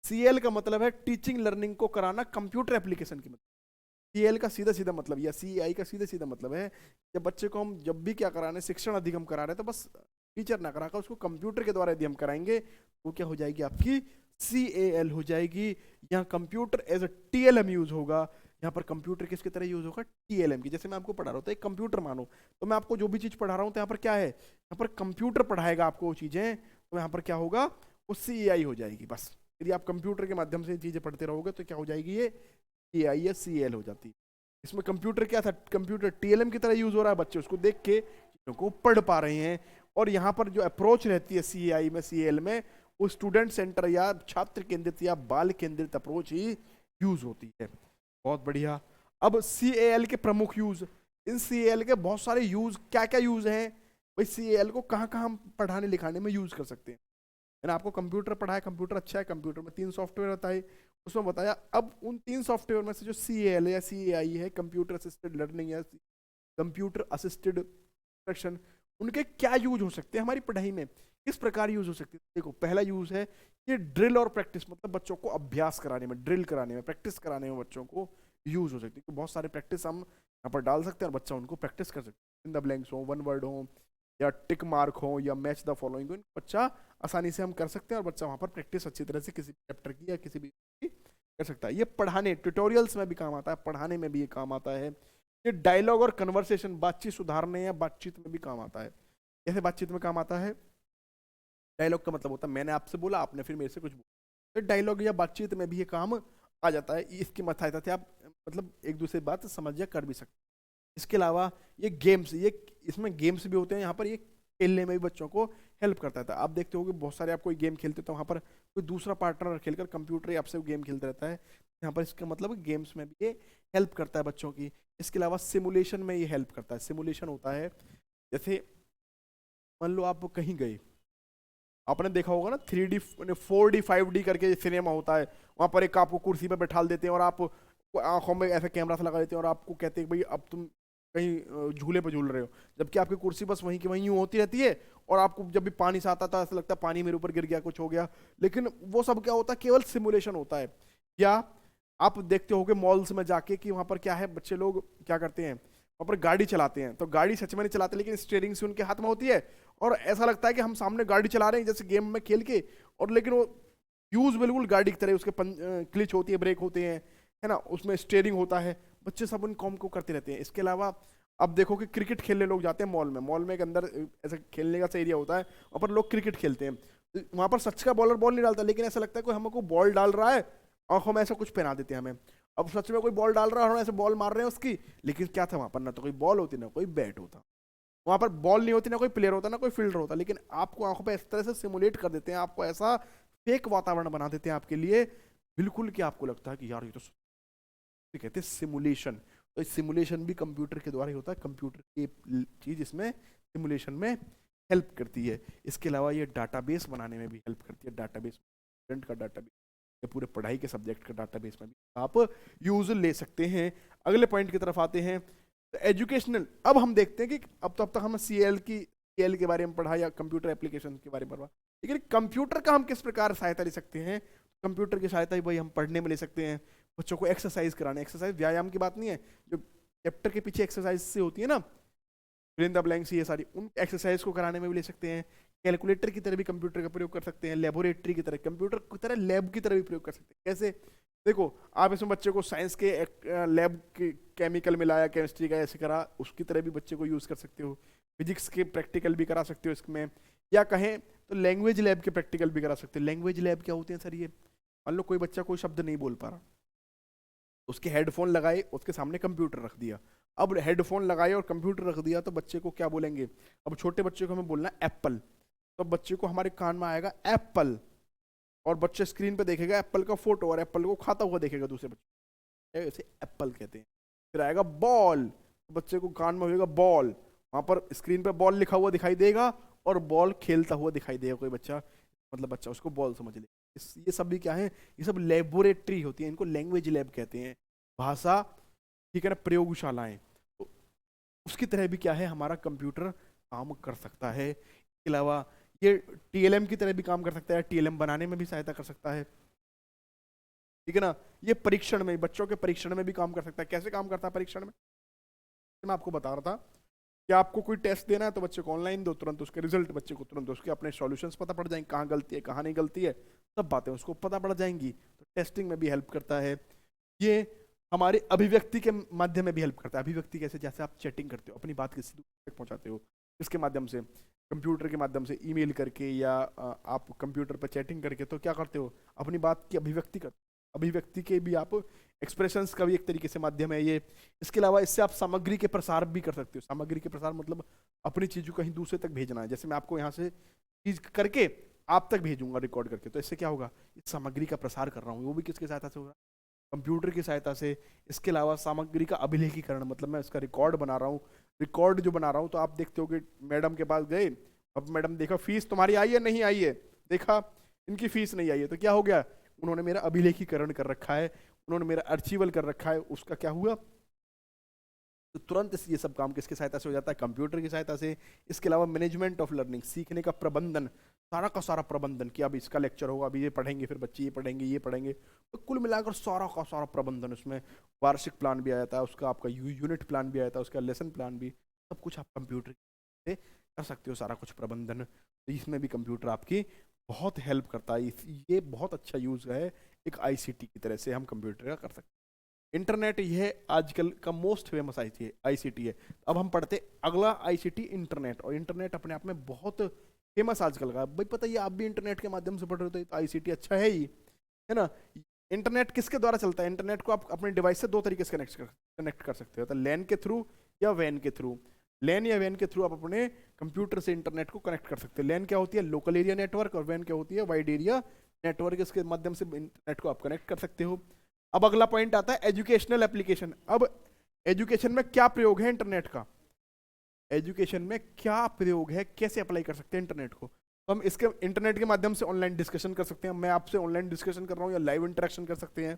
CAL का मतलब है टीचिंग लर्निंग को कराना कंप्यूटर एप्लीकेशन की मतलब। CAL का सीधा सीधा मतलब, या CAI का सीधा सीधा मतलब है, जब बच्चे को हम जब भी क्या करा रहे हैं, शिक्षण अधिगम करा रहे हैं, तो बस टीचर ना कराकर उसको कंप्यूटर के द्वारा यदि हम कराएंगे तो क्या हो जाएगी आपकी CAL हो जाएगी। यहाँ computer as a TLM use होगा, यहाँ पर कंप्यूटर किसकी तरह यूज होगा, TLM की। जैसे मैं आपको पढ़ा रहा हूँ तो एक कंप्यूटर मानो, तो मैं आपको जो भी चीज पढ़ा रहा हूँ तो यहाँ पर क्या है, यहाँ पर कंप्यूटर पढ़ाएगा आपको वो चीजें, तो यहाँ पर क्या होगा, वो CAI हो जाएगी। बस यदि आप कंप्यूटर के माध्यम से चीजें पढ़ते रहोगे तो क्या हो जाएगी, ये CAI या CAL हो जाती है। इसमें कंप्यूटर क्या था, कंप्यूटर TLM की तरह यूज हो रहा है, बच्चे उसको देख के चीजों को पढ़ पा रहे हैं। और यहाँ पर जो अप्रोच रहती है CAI में, CAL में, वो स्टूडेंट सेंटर या छात्र केंद्रित या बाल केंद्रित अप्रोच ही यूज होती है। बहुत बढ़िया। अब CAL के प्रमुख यूज, इन CAL के बहुत सारे यूज, क्या क्या यूज हैं भाई, CAL को कहाँ कहाँ हम पढ़ाने लिखाने में यूज कर सकते हैं। मैंने आपको कंप्यूटर पढ़ाया, कंप्यूटर अच्छा है, कंप्यूटर में 3 सॉफ्टवेयर बताए, उसमें बताया। अब उन 3 सॉफ्टवेयर में से जो CAL या CAI है, कंप्यूटर असिस्टेड लर्निंग या कंप्यूटर असिस्टेड इंस्ट्रक्शन, उनके क्या यूज हो सकते हैं हमारी पढ़ाई में, किस प्रकार यूज हो सकते हैं। देखो पहला यूज है ये ड्रिल और प्रैक्टिस, मतलब बच्चों को अभ्यास कराने में, ड्रिल कराने में, प्रैक्टिस कराने में बच्चों को यूज हो सकती है। तो बहुत सारे प्रैक्टिस हम यहाँ पर डाल सकते हैं और बच्चा उनको प्रैक्टिस कर सकते हैं। इन द ब्लैंक्स हो, वन वर्ड हो, या टिक मार्क हो, या मैच द फॉलोइंग हो, बच्चा आसानी से हम कर सकते हैं और बच्चा वहाँ पर प्रैक्टिस अच्छी तरह से किसी चैप्टर की या किसी भी कर सकता है। ये पढ़ाने, ट्यूटोरियल्स में भी काम आता है, पढ़ाने में भी ये काम आता है। ये डायलॉग और कन्वर्सेशन, बातचीत सुधारने या बातचीत में भी काम आता है। कैसे बातचीत में काम आता है, डायलॉग का मतलब होता है मैंने आपसे बोला, आपने फिर मेरे से कुछ बोला, तो डायलॉग या बातचीत में भी ये काम आ जाता है। इसकी सहायता से आप मतलब एक दूसरे बात समझ या कर भी सकते हैं। इसके अलावा ये गेम्स, ये इसमें गेम्स भी होते हैं, यहाँ पर ये खेलने में भी बच्चों को हेल्प करता था। आप देखते हो कि बहुत सारे आप कोई गेम खेलते तो वहाँ पर कोई दूसरा पार्टनर खेलकर कंप्यूटर आपसे गेम खेलता रहता है, यहाँ पर इसका मतलब गेम्स में भी ये हेल्प करता है बच्चों की। इसके अलावा सिमुलेशन में ये हेल्प करता है। सिमुलेशन होता है जैसे मान लो आप कहीं गए, आपने देखा होगा ना 3D 4D 5D करके सिनेमा होता है, वहां पर एक आपको कुर्सी पर बैठा देते हैं और आप आंखों में ऐसे कैमरा से लगा देते हैं और आपको कहते हैं भाई अब तुम कहीं झूले पे झूल रहे हो, जबकि आपकी कुर्सी बस वहीं की वहीं यूं होती रहती है, और आपको जब भी पानी से आता था ऐसा लगता है पानी मेरे ऊपर गिर गया, कुछ हो गया। लेकिन वो सब क्या होता है, केवल सिमुलेशन होता है। या आप देखते होगे मॉल्स में जाके कि वहां पर क्या है, बच्चे लोग क्या करते हैं, वहां पर गाड़ी चलाते हैं, तो गाड़ी सच में नहीं चलाते, लेकिन स्टीयरिंग से उनके हाथ में होती है, और ऐसा लगता है कि हम सामने गाड़ी चला रहे हैं जैसे गेम में खेल के, और लेकिन वो यूज बिल्कुल गाड़ी की तरह, उसके क्लिच होती है, ब्रेक होते हैं, है ना, उसमें स्टीयरिंग होता है। बच्चे सब उन काम को करते रहते हैं। इसके अलावा अब देखो कि क्रिकेट खेलने लोग जाते हैं मॉल में एक अंदर ऐसे खेलने का एरिया होता है, वहाँ पर लोग क्रिकेट खेलते हैं। वहाँ पर सच का बॉलर बॉल नहीं डालता, लेकिन ऐसा लगता है कोई हमको बॉल डाल रहा है, आंखों में ऐसा कुछ पहना देते हैं हमें। अब सच में कोई बॉल डाल रहा है और हम ऐसे बॉल मार रहे हैं उसकी, लेकिन क्या था वहाँ पर, ना तो कोई बॉल होती, ना कोई बैट होता, वहाँ पर बॉल नहीं होती, ना कोई प्लेयर होता, ना कोई फील्डर होता, लेकिन आपको आंखों पे इस तरह से सिमुलेट कर देते हैं, आपको ऐसा फेक वातावरण बना देते हैं आपके लिए, बिल्कुल कि आपको लगता है कि यार ये तो कहते हैं सिमुलेशन। तो सिमुलेशन भी कंप्यूटर के द्वारा ही होता है, कंप्यूटर की चीज इसमें सिमुलेशन में हेल्प करती है। इसके अलावा ये डाटाबेस बनाने में भी हेल्प करती है, डाटाबेस, स्टूडेंट का डाटाबेस, ये पूरे पढ़ाई के सब्जेक्ट का डाटाबेस में भी आप यूज ले सकते हैं। अगले पॉइंट की तरफ आते हैं, तो एजुकेशनल। अब हम देखते हैं कि अब तक हम सीएल के बारे में पढ़ा या कंप्यूटर एप्लीकेशन के बारे में पढ़ा, लेकिन कंप्यूटर का हम किस प्रकार सहायता ले सकते हैं। कंप्यूटर की सहायता ही भाई हम पढ़ने में ले सकते हैं, बच्चों को एक्सरसाइज कराने, एक्सरसाइज व्यायाम की बात नहीं है, जो चैप्टर के पीछे एक्सरसाइज से होती है ना, फिल इन द ब्लैंक्स, ये सारी उन एक्सरसाइज को कराने में भी ले सकते हैं। कैलकुलेटर की तरह भी कंप्यूटर का प्रयोग कर सकते हैं, लेबोरेटरी की तरह, कंप्यूटर की तरह लैब की तरह भी प्रयोग कर सकते हैं। कैसे, देखो आप इसमें बच्चे को साइंस के लैब के केमिकल मिलाया, केमिस्ट्री का ऐसे करा, उसकी तरह भी बच्चे को यूज कर सकते हो। फिजिक्स के प्रैक्टिकल भी करा सकते हो इसमें, या कहें तो लैंग्वेज लैब के प्रैक्टिकल भी करा सकते हो। लैंग्वेज लैब क्या होते हैं सर, ये मान लो कोई बच्चा कोई शब्द नहीं बोल पा रहा, उसके हेडफोन लगाए, उसके सामने कंप्यूटर रख दिया, अब हेडफोन लगाए और कंप्यूटर रख दिया, तो बच्चे को क्या बोलेंगे, अब छोटे बच्चे को हमें बोलना एप्पल, तो बच्चे को हमारे कान में आएगा एप्पल, और बच्चे स्क्रीन पे देखेगा एप्पल का फोटो, और एप्पल को खाता हुआ देखेगा दूसरे बच्चे, इसे एप्पल कहते हैं। फिर आएगा बॉल, तो बच्चे को कान में होगा बॉल, वहां पर स्क्रीन पे बॉल लिखा हुआ दिखाई देगा, और बॉल खेलता हुआ दिखाई देगा कोई बच्चा, मतलब बच्चा उसको बॉल समझ ले। ये सब भी क्या है, ये सब लेबोरेटरी होती है, इनको लैंग्वेज लैब कहते हैं, भाषा, ठीक है ना, प्रयोगशालाएं। तो उसकी तरह भी क्या है, हमारा कंप्यूटर काम कर सकता है। इसके अलावा ये टीएलएम की तरह भी काम कर सकता है, टीएलएम बनाने में भी सहायता कर सकता है, ठीक है ना। ये परीक्षण में, बच्चों के परीक्षण में भी काम कर सकता है। कैसे काम करता है परीक्षण में, मैं आपको बता रहा था कि आपको कोई टेस्ट देना है तो बच्चे को ऑनलाइन दो, तुरंत उसके रिजल्ट बच्चे को तुरंत उसके अपने सॉल्यूशंस पता पड़ जाएंगे, कहाँ गलती है कहाँ नहीं गलती है, सब बातें उसको पता पड़ जाएंगी। तो टेस्टिंग में भी हेल्प करता है। ये हमारे अभिव्यक्ति के माध्यम में भी हेल्प करता है। अभिव्यक्ति कैसे, जैसे आप चैटिंग करते हो, अपनी बात किसी तक पहुंचाते हो, किसके माध्यम से, कंप्यूटर के माध्यम से, ईमेल करके, या आप कंप्यूटर पर चैटिंग करके, तो क्या करते हो, अपनी बात की अभिव्यक्ति करते हो। अभिव्यक्ति के भी आप एक्सप्रेशंस का भी एक तरीके से माध्यम है ये। इसके अलावा इससे आप सामग्री के प्रसार भी कर सकते हो। सामग्री के प्रसार मतलब अपनी चीज को कहीं दूसरे तक भेजना है, जैसे मैं आपको यहाँ से चीज करके आप तक भेजूंगा रिकॉर्ड करके, तो इससे क्या होगा, इस सामग्री का प्रसार कर रहा हूँ, वो भी किसकी सहायता से होगा, कंप्यूटर की सहायता से। इसके अलावा सामग्री का अभिलेखीकरण, मतलब मैं इसका रिकॉर्ड बना रहा हूँ, रिकॉर्ड जो बना रहा हूँ, तो आप देखते हो कि मैडम के पास गए, अब मैडम देखा फीस तुम्हारी आई है नहीं आई है, देखा इनकी फीस नहीं आई है, तो क्या हो गया, उन्होंने मेरा अभिलेखीकरण कर रखा है, उन्होंने मेरा अर्चीवल कर रखा है, उसका क्या हुआ, तो तुरंत ये सब काम किसकी सहायता से हो जाता है, कंप्यूटर की सहायता से। इसके अलावा मैनेजमेंट ऑफ लर्निंग, सीखने का प्रबंधन, सारा का सारा प्रबंधन, कि अब इसका लेक्चर होगा, अभी ये पढ़ेंगे, फिर बच्चे ये पढ़ेंगे, तो कुल मिलाकर सारा का सारा प्रबंधन, उसमें वार्षिक प्लान भी आया था, उसका आपका यूनिट प्लान भी आया था, उसका लेसन प्लान भी, सब कुछ आप कंप्यूटर से कर सकते हो, सारा कुछ प्रबंधन। तो इसमें भी कंप्यूटर आपकी बहुत हेल्प करता है। ये बहुत अच्छा यूज है, एक आईसीटी की तरह से हम कंप्यूटर का कर सकते हैं। इंटरनेट यह आजकल का मोस्ट फेमस आईसीटी है। अब हम पढ़ते अगला आईसीटी इंटरनेट, और इंटरनेट अपने आप में बहुत फेमस आजकल का, भाई पता है आप भी इंटरनेट के माध्यम से पढ़ रहे हो, तो आईसीटी अच्छा है ही, है ना। इंटरनेट किसके द्वारा चलता है, इंटरनेट को आप अपने डिवाइस से दो तरीके से कनेक्ट कर सकते हो, तो लैन के थ्रू या वैन के थ्रू। लैन या वैन के थ्रू आप अपने कंप्यूटर से इंटरनेट को कनेक्ट कर सकते हैं। लैन क्या होती है, लोकल एरिया नेटवर्क, और वैन क्या होती है, वाइड एरिया नेटवर्क। इसके माध्यम से इंटरनेट को आप कनेक्ट कर सकते हो। अब अगला पॉइंट आता है एजुकेशनल एप्लीकेशन। अब एजुकेशन में क्या प्रयोग है इंटरनेट का, एजुकेशन में क्या प्रयोग है, कैसे अप्लाई कर सकते हैं इंटरनेट को। तो हम इसके इंटरनेट के माध्यम से ऑनलाइन डिस्कशन कर सकते हैं, मैं आपसे ऑनलाइन डिस्कशन कर रहा हूँ, या लाइव इंटरेक्शन कर सकते हैं।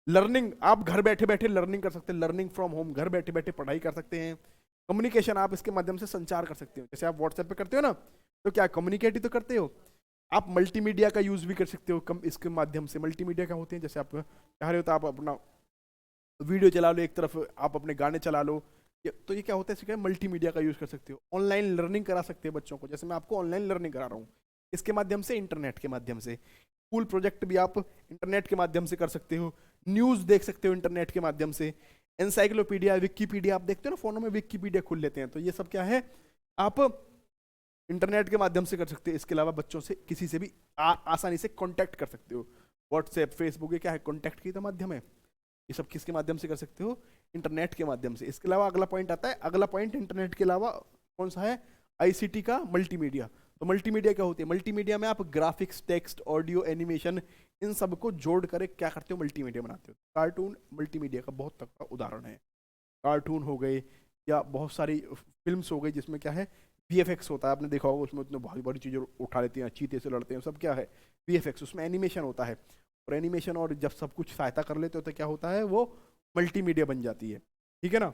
लर्निंग, आप घर बैठे बैठे लर्निंग कर सकते हैं, लर्निंग फ्रॉम होम, घर बैठे बैठे पढ़ाई कर सकते हैं। कम्युनिकेशन आप इसके माध्यम से संचार कर सकते हो। जैसे आप व्हाट्सएप पे करते हो ना, तो क्या कम्युनिकेट ही तो करते हो। आप मल्टीमीडिया का यूज भी कर सकते हो इसके माध्यम से। मल्टीमीडिया क्या होते हैं, जैसे आप चाह रहे हो तो आप अपना वीडियो चला लो, एक तरफ आप अपने गाने चला लो, तो ये क्या होता है, इसे मल्टीमीडिया का यूज कर सकते हो। ऑनलाइन लर्निंग करा सकते हैं बच्चों को, जैसे मैं आपको ऑनलाइन लर्निंग करा रहा हूँ इसके माध्यम से, इंटरनेट के माध्यम से। स्कूल प्रोजेक्ट भी आप इंटरनेट के माध्यम से कर सकते हो। न्यूज देख सकते हो इंटरनेट के माध्यम से। एनसाइक्लोपीडिया, विकीपीडिया, आप देखते हो ना फोनों में विकीपीडिया खुल लेते हैं, तो ये सब क्या है, आप इंटरनेट के माध्यम से कर सकते हो। इसके अलावा बच्चों से किसी से भी आसानी से कांटेक्ट कर सकते हो। व्हाट्सएप, फेसबुक, ये क्या है, कांटेक्ट की तो माध्यम है। ये सब किसके माध्यम से कर सकते हो, इंटरनेट के माध्यम से। इसके अलावा अगला पॉइंट आता है, अगला पॉइंट इंटरनेट के अलावा कौन सा है, आईसीटी का मल्टीमीडिया। तो मल्टीमीडिया क्या होती है, मल्टीमीडिया में आप ग्राफिक्स, टेक्स्ट, ऑडियो, एनिमेशन, इन सब को जोड़ कर क्या करते हो, मल्टीमीडिया बनाते हो। कार्टून मल्टीमीडिया का बहुत तक उदाहरण है। कार्टून हो गए या बहुत सारी फिल्म्स हो गई जिसमें क्या है, वीएफएक्स होता है, आपने देखा होगा, उसमें उतने भारी भारी चीज़ें उठा लेते हैं, चीते से लड़ते हैं, सब क्या है, वीएफएक्स। उसमें एनिमेशन होता है, और एनिमेशन और जब सब कुछ सहायता कर लेते हो तो क्या होता है, वो मल्टीमीडिया बन जाती है। ठीक है ना।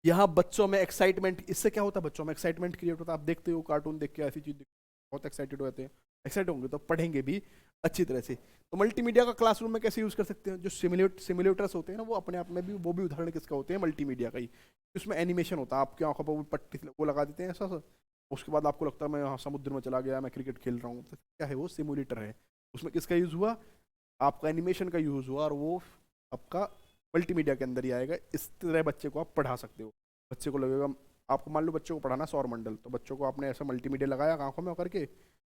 यहाँ बच्चों में एक्साइटमेंट, इससे क्या होता है, बच्चों में एक्साइटमेंट क्रिएट होता है। आप देखते हो कार्टून देख के ऐसी चीज बहुत एक्साइटेड हो जाते हैं, एक्साइट होंगे तो पढ़ेंगे भी अच्छी तरह से। तो मल्टीमीडिया का क्लासरूम में कैसे यूज कर सकते हैं, जो सिमुलेटर्स होते हैं ना, वो अपने आप में भी, वो भी उदाहरण किसका होते हैं, मल्टीमीडिया का ही। उसमें एनिमेशन होता है, आपकी आंखों पर वो पट्टी वो लगा देते हैं ऐसा सा, उसके बाद आपको लगता है मैं यहाँ समुद्र में चला गया, मैं क्रिकेट खेल रहा हूँ, तो क्या है, वो सिमुलेटर है। उसमें किसका यूज हुआ, आपका एनिमेशन का यूज हुआ, और वो आपका मल्टीमीडिया के अंदर ही आएगा। इस तरह बच्चे को आप पढ़ा सकते हो। बच्चे को लगेगा, आपको मान लो बच्चों को पढ़ाना सौरमंडल, तो बच्चों को आपने ऐसा मल्टीमीडिया लगाया आंखों में करके,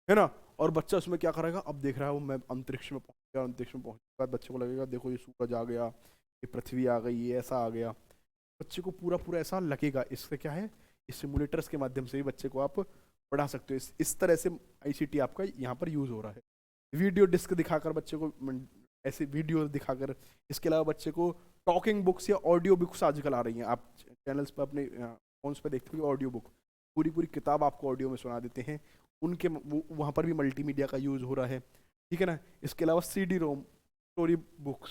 है ना, और बच्चा उसमें क्या करेगा, अब देख रहा है वो मैं अंतरिक्ष में पहुंच गया, अंतरिक्ष में पहुंचने के बाद बच्चे को लगेगा देखो ये सूरज आ गया, ये पृथ्वी आ गई, ये ऐसा आ गया। बच्चे को पूरा पूरा ऐसा लगेगा। इससे क्या है, इस सिमुलेटर्स के माध्यम से भी बच्चे को आप पढ़ा सकते हो। इस तरह से आईसीटी आपका यहाँ पर यूज हो रहा है। वीडियो डिस्क दिखाकर बच्चे को, ऐसे वीडियो दिखाकर। इसके अलावा बच्चे को टॉकिंग बुक्स या ऑडियो बुक्स आजकल आ रही हैं, आप चैनल्स पर अपने फोन्स पे देखते हो, ऑडियो बुक, पूरी पूरी किताब आपको ऑडियो में सुना देते हैं। उनके वहाँ पर भी मल्टीमीडिया का यूज हो रहा है। ठीक है ना। इसके अलावा CD ROM, story books,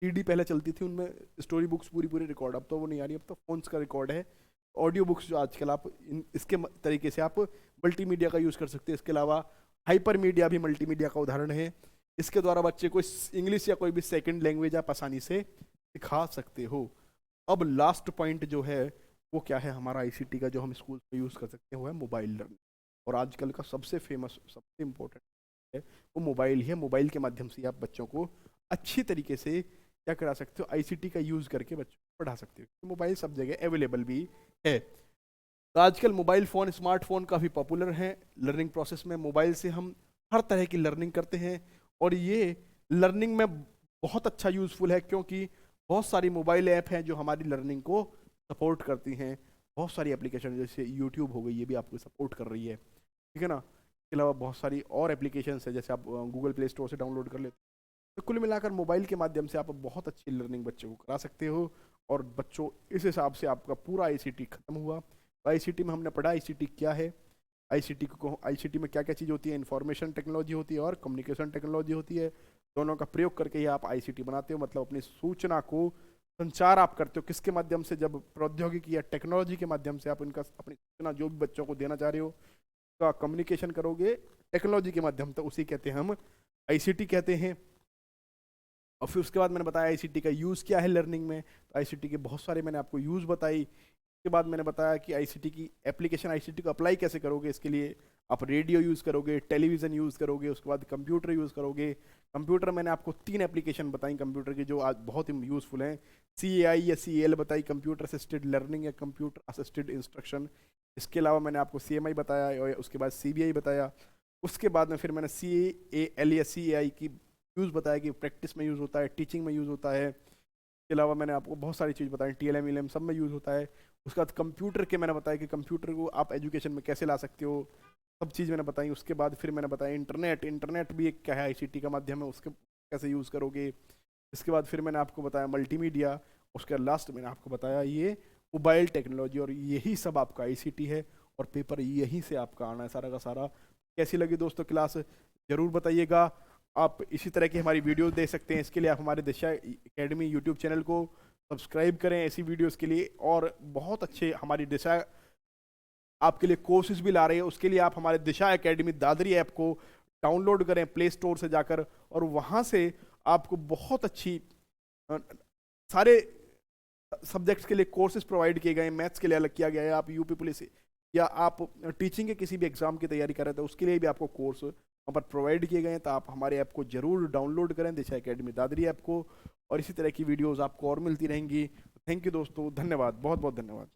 CD पहले चलती थी, उनमें स्टोरी बुक्स पूरी पूरी रिकॉर्ड, अब तो वो नहीं आ रही, अब तो फोन्स का रिकॉर्ड है। ऑडियो बुक्स जो आजकल आप इसके तरीके से आप मल्टीमीडिया का यूज कर सकते हैं। इसके अलावा हाइपर मीडिया भी मल्टीमीडिया का उदाहरण है। इसके द्वारा बच्चे को इंग्लिश या कोई भी सेकंड लैंग्वेज आप आसानी से सिखा सकते हो। अब लास्ट पॉइंट जो है वो क्या है हमारा आईसीटी का, जो हम स्कूल में यूज़ कर सकते हैं, वो है मोबाइल लर्निंग। और आजकल का सबसे फेमस, सबसे इम्पोर्टेंट है वो मोबाइल ही है। मोबाइल के माध्यम से आप बच्चों को अच्छी तरीके से क्या करा सकते हो, आईसीटी का यूज़ करके बच्चों को पढ़ा सकते हो। तो मोबाइल सब जगह अवेलेबल भी है। तो आजकल मोबाइल फ़ोन, स्मार्टफोन काफ़ी पॉपुलर हैं लर्निंग प्रोसेस में। मोबाइल से हम हर तरह की लर्निंग करते हैं, और ये लर्निंग में बहुत अच्छा यूज़फुल है, क्योंकि बहुत सारी मोबाइल ऐप हैं जो हमारी लर्निंग को सपोर्ट करती हैं। बहुत सारी एप्लीकेशन जैसे यूट्यूब हो गई, ये भी आपको सपोर्ट कर रही है। ठीक है ना। इसके अलावा बहुत सारी और एप्लीकेशंस है, जैसे आप गूगल प्ले स्टोर से डाउनलोड कर लेते हो। तो कुल मिलाकर मोबाइल के माध्यम से आप बहुत अच्छी लर्निंग बच्चों को करा सकते हो। और बच्चों, इस हिसाब से आपका पूरा आईसीटी खत्म हुआ। तो आईसीटी में हमने पढ़ा आईसीटी क्या है, आईसीटी में क्या क्या चीज़ होती है, इंफॉर्मेशन टेक्नोलॉजी होती है और कम्युनिकेशन टेक्नोलॉजी होती है। दोनों का प्रयोग करके ही आप आईसीटी बनाते हो, मतलब अपनी सूचना को संचार आप करते हो। किसके माध्यम से, जब प्रौद्योगिकी या टेक्नोलॉजी के माध्यम से आप इनका अपनी सूचना जो भी बच्चों को देना चाह रहे हो का कम्युनिकेशन करोगे टेक्नोलॉजी के माध्यम से, उसी कहते हैं हम आईसीटी कहते हैं। और फिर उसके बाद मैंने बताया आईसीटी का यूज़ क्या है लर्निंग में। तो आईसीटी के बहुत सारे मैंने आपको यूज़ बताई। उसके बाद मैंने बताया कि आईसीटी की एप्लीकेशन, आईसीटी को अप्लाई कैसे करोगे। इसके लिए आप रेडियो यूज़ करोगे, टेलीविज़न यूज़ करोगे, उसके बाद कंप्यूटर यूज़ करोगे। कंप्यूटर मैंने आपको 3 एप्लीकेशन बताई कंप्यूटर की जो आज बहुत ही यूज़फुल हैं। CAI या CAL बताई, कंप्यूटर असिस्टेड लर्निंग या कंप्यूटर असिस्टेड इंस्ट्रक्शन। इसके अलावा मैंने आपको CMI बताया, और उसके बाद CBI बताया। उसके बाद में फिर मैंने CAL या CAI की यूज़ बताया कि प्रैक्टिस में यूज़ होता है, टीचिंग में यूज़ होता है। इसके अलावा मैंने आपको बहुत सारी चीज़ बताई, TLM ELM सब में यूज़ होता है। उसके बाद कंप्यूटर के मैंने बताया कि कंप्यूटर को आप एजुकेशन में कैसे ला सकते हो, सब चीज़ मैंने बताई। उसके बाद फिर मैंने बताया इंटरनेट भी एक क्या है, आईसीटी का माध्यम है, उसके कैसे यूज़ करोगे। इसके बाद फिर मैंने आपको बताया मल्टीमीडिया। उसके लास्ट मैंने आपको बताया ये मोबाइल टेक्नोलॉजी, और यही सब आपका आईसीटी है, और पेपर यहीं से आपका आना है सारा का सारा। कैसी लगी दोस्तों क्लास, ज़रूर बताइएगा। आप इसी तरह की हमारी वीडियो देख सकते हैं। इसके लिए आप हमारे दिशा एकेडमी यूट्यूब चैनल को सब्सक्राइब करें ऐसी वीडियोस के लिए। और बहुत अच्छे हमारी दिशा आपके लिए कोर्सेज भी ला रही है, उसके लिए आप हमारे दिशा एकेडमी दादरी ऐप को डाउनलोड करें प्ले स्टोर से जाकर, और वहाँ से आपको बहुत अच्छी सारे सब्जेक्ट्स के लिए कोर्सेज प्रोवाइड किए गए हैं। मैथ्स के लिए अलग किया गया है, आप यूपी पुलिस या आप टीचिंग के किसी भी एग्जाम की तैयारी कर रहे थे उसके लिए भी आपको कोर्स वहाँ पर प्रोवाइड किए गए हैं। तो आप हमारे ऐप को जरूर डाउनलोड करें, दिशा एकेडमी दादरी ऐप को, और इसी तरह की वीडियोज़ आपको और मिलती रहेंगी। थैंक यू दोस्तों, धन्यवाद, बहुत बहुत धन्यवाद।